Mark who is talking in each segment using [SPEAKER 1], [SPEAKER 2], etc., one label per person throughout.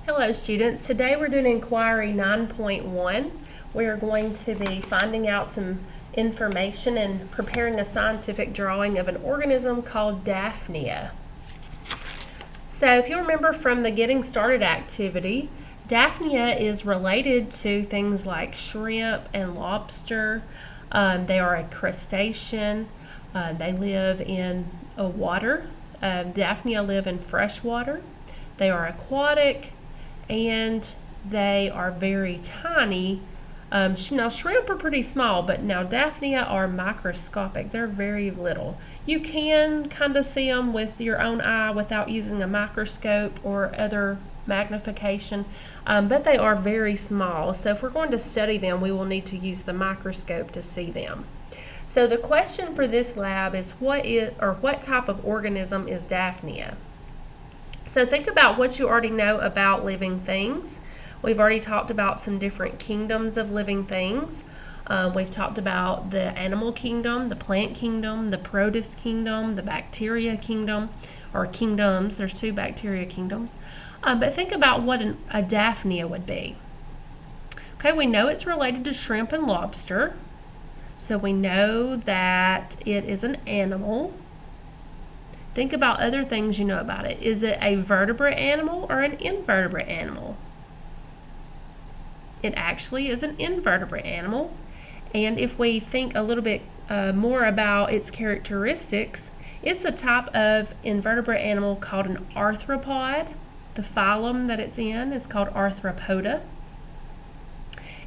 [SPEAKER 1] Hello students, today we're doing inquiry 9.1. We are going to be finding out some information and preparing a scientific drawing of an organism called Daphnia. So if you remember from the getting started activity, Daphnia is related to things like shrimp and lobster. They are a crustacean. They live in water. Daphnia live in fresh water. They are aquatic and they are very tiny. Now shrimp are pretty small, but now Daphnia are microscopic. They're very little. You can kind of see them with your own eye without using a microscope or other magnification, but they are very small. So if we're going to study them, we will need to use the microscope to see them. So the question for this lab is what type of organism is Daphnia? So think about what you already know about living things. We've already talked about some different kingdoms of living things. We've talked about the animal kingdom, the plant kingdom, the protist kingdom, the bacteria kingdom, or kingdoms. There's two bacteria kingdoms. But think about what a Daphnia would be. Okay, we know it's related to shrimp and lobster. So we know that it is an animal. Think about other things you know about it. Is it a vertebrate animal or an invertebrate animal? It actually is an invertebrate animal. And if we think a little bit more about its characteristics, it's a type of invertebrate animal called an arthropod. The phylum that it's in is called Arthropoda.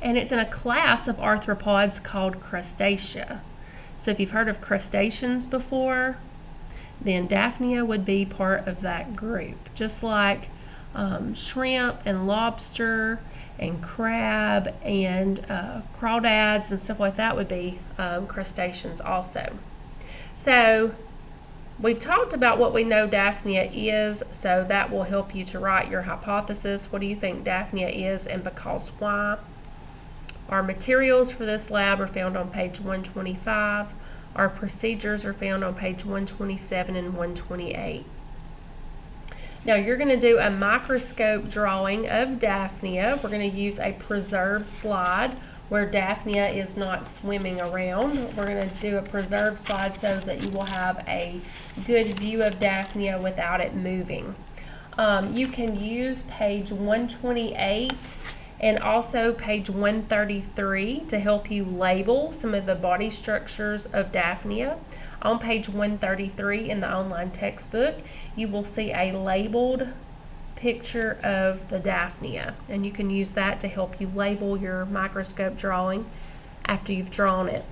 [SPEAKER 1] And it's in a class of arthropods called Crustacea. So if you've heard of crustaceans before, then Daphnia would be part of that group. Just like shrimp and lobster and crab and crawdads and stuff like that would be crustaceans also. So we've talked about what we know Daphnia is, so that will help you to write your hypothesis. What do you think Daphnia is and because why? Our materials for this lab are found on page 125. Our procedures are found on page 127 and 128. Now you're going to do a microscope drawing of Daphnia. We're going to use a preserved slide where Daphnia is not swimming around. We're going to do a preserved slide so that you will have a good view of Daphnia without it moving. You can use page 128 and also page 133 to help you label some of the body structures of Daphnia. On page 133 in the online textbook, you will see a labeled picture of the Daphnia, and you can use that to help you label your microscope drawing after you've drawn it.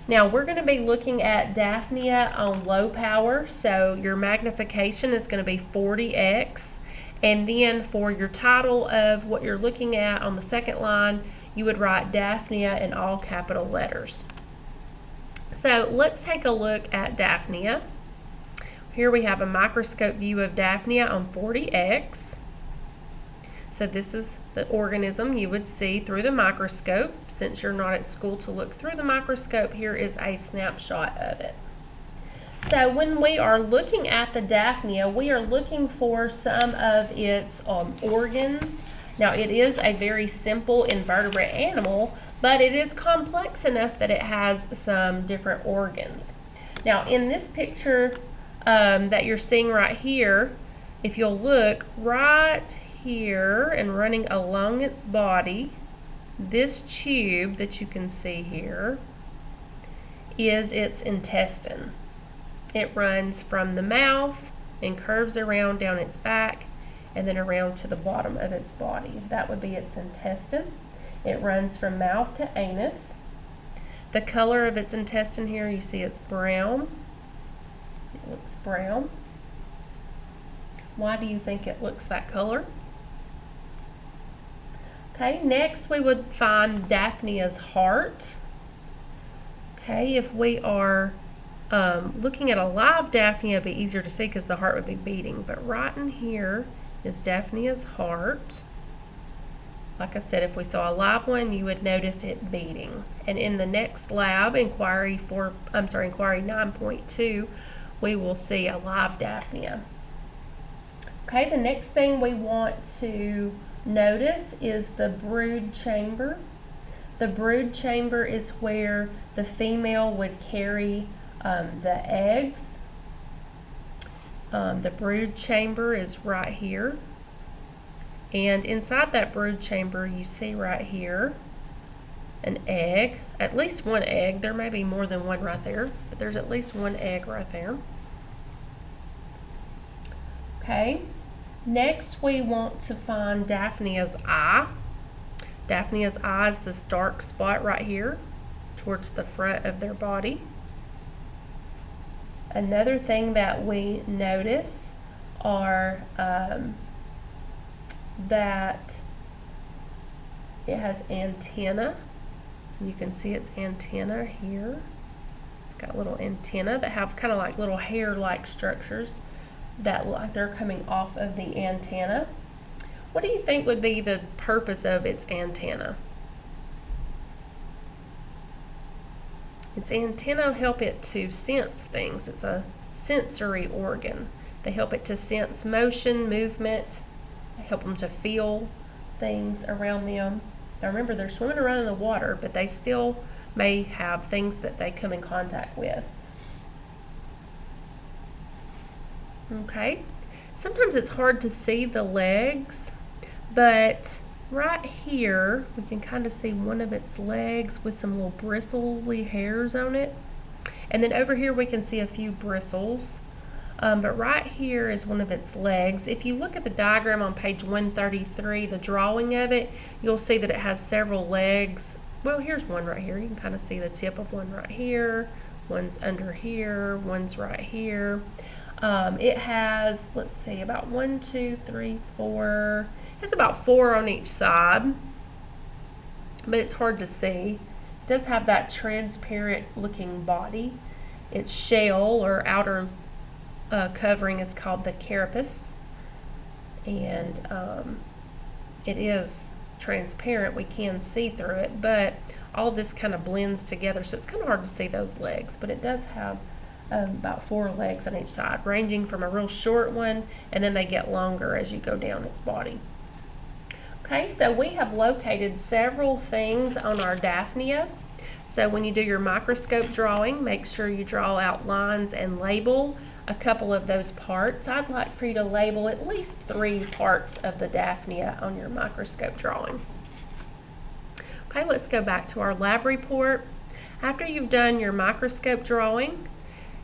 [SPEAKER 1] Now we're going to be looking at Daphnia on low power, so your magnification is going to be 40x. And then for your title of what you're looking at on the second line, you would write Daphnia in all capital letters. So let's take a look at Daphnia. Here we have a microscope view of Daphnia on 40x. So this is the organism you would see through the microscope. Since you're not at school to look through the microscope, here is a snapshot of it. So when we are looking at the Daphnia, we are looking for some of its organs. Now it is a very simple invertebrate animal, but it is complex enough that it has some different organs. Now in this picture that you're seeing right here, if you'll look right here and running along its body, this tube that you can see here is its intestine. It runs from the mouth and curves around down its back and then around to the bottom of its body. That would be its intestine. It runs from mouth to anus. The color of its intestine here, you see it's brown. It looks brown. Why do you think it looks that color? Okay, next we would find Daphnia's heart. Okay, if we are looking at a live Daphnia, it'd be easier to see because the heart would be beating. But right in here is Daphnia's heart. Like I said, if we saw a live one, you would notice it beating. And in the next lab, inquiry 9.2, we will see a live Daphnia. Okay, the next thing we want to notice is the brood chamber. The brood chamber is where the female would carry the eggs. The brood chamber is right here. And inside that brood chamber, you see right here an egg, at least one egg. There may be more than one right there, but there's at least one egg right there. Okay, next we want to find Daphnia's eye. Daphnia's eye is this dark spot right here towards the front of their body. Another thing that we notice are that it has antenna. You can see its antenna here. It's got little antenna that have kind of like little hair-like structures that look like they're coming off of the antenna. What do you think would be the purpose of its antenna? Its antenna help it to sense things. It's a sensory organ. They help it to sense motion, movement. They help them to feel things around them. Now remember, they're swimming around in the water, but they still may have things that they come in contact with. Okay, sometimes it's hard to see the legs, but right here we can kind of see one of its legs with some little bristly hairs on it. And then over here we can see a few bristles. But right here is one of its legs. If you look at the diagram on page 133, the drawing of it, you'll see that it has several legs. Well, here's one right here. You can kind of see the tip of one right here. One's under here. One's right here. It has, let's see, about 1, 2, 3, 4. It has about 4 on each side, but it's hard to see. It does have that transparent looking body. Its shell or outer covering is called the carapace, and it is transparent. We can see through it, but all this kind of blends together, so it's kind of hard to see those legs, but it does have about 4 legs on each side, ranging from a real short one, and then they get longer as you go down its body. Okay, so we have located several things on our Daphnia. So when you do your microscope drawing, make sure you draw out lines and label a couple of those parts. I'd like for you to label at least 3 parts of the Daphnia on your microscope drawing. Okay, let's go back to our lab report. After you've done your microscope drawing,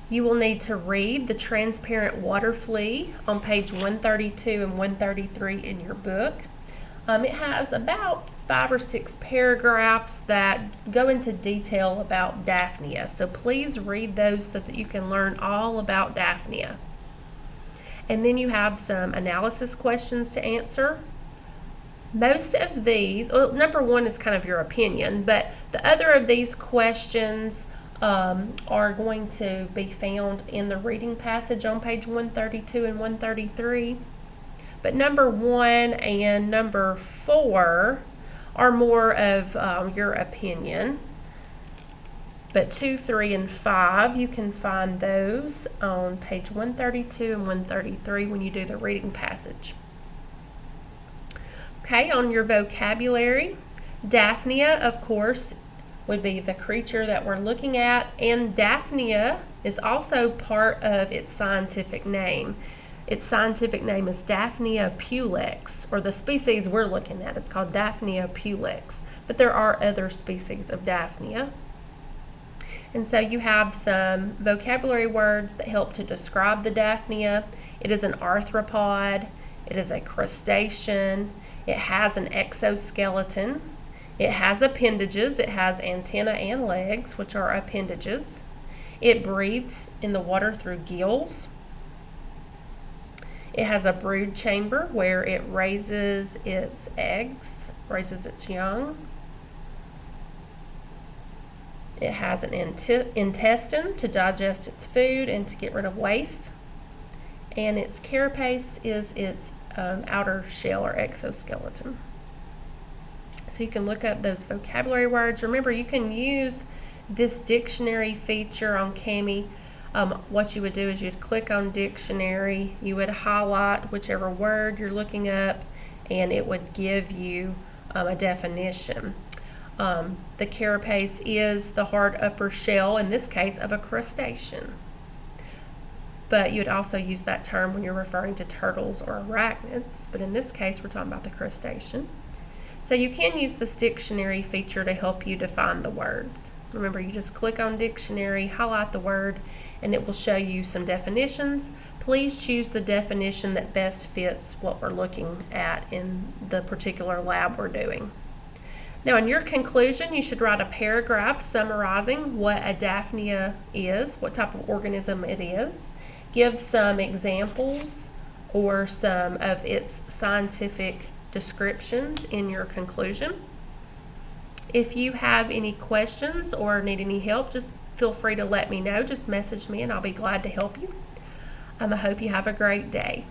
[SPEAKER 1] you will need to read the transparent water flea on page 132 and 133 in your book. It has about 5 or 6 paragraphs that go into detail about Daphnia. So please read those so that you can learn all about Daphnia. And then you have some analysis questions to answer. Most of these, well, number 1 is kind of your opinion, but the other of these questions are going to be found in the reading passage on page 132 and 133. But number 1 and number 4 are more of your opinion. But 2, 3, and 5, you can find those on page 132 and 133 when you do the reading passage. Okay, on your vocabulary, Daphnia, of course, would be the creature that we're looking at, and Daphnia is also part of its scientific name. Its scientific name is Daphnia pulex, or the species we're looking at is called Daphnia pulex, but there are other species of Daphnia. And so you have some vocabulary words that help to describe the Daphnia. It is an arthropod, it is a crustacean, it has an exoskeleton, it has appendages, it has antennae and legs, which are appendages. It breathes in the water through gills. It has a brood chamber where it raises its eggs, raises its young. It has an intestine to digest its food and to get rid of waste. And its carapace is its outer shell or exoskeleton. So you can look up those vocabulary words. Remember, you can use this dictionary feature on Cami what you would do is you'd click on dictionary, you would highlight whichever word you're looking up, and it would give you a definition. The carapace is the hard upper shell, in this case, of a crustacean. But you'd also use that term when you're referring to turtles or arachnids, but in this case we're talking about the crustacean. So you can use this dictionary feature to help you define the words. Remember, you just click on dictionary, highlight the word, and it will show you some definitions. Please choose the definition that best fits what we're looking at in the particular lab we're doing. Now, in your conclusion, you should write a paragraph summarizing what a Daphnia is, what type of organism it is. Give some examples or some of its scientific descriptions in your conclusion. If you have any questions or need any help, just feel free to let me know. Just message me and I'll be glad to help you. I hope you have a great day.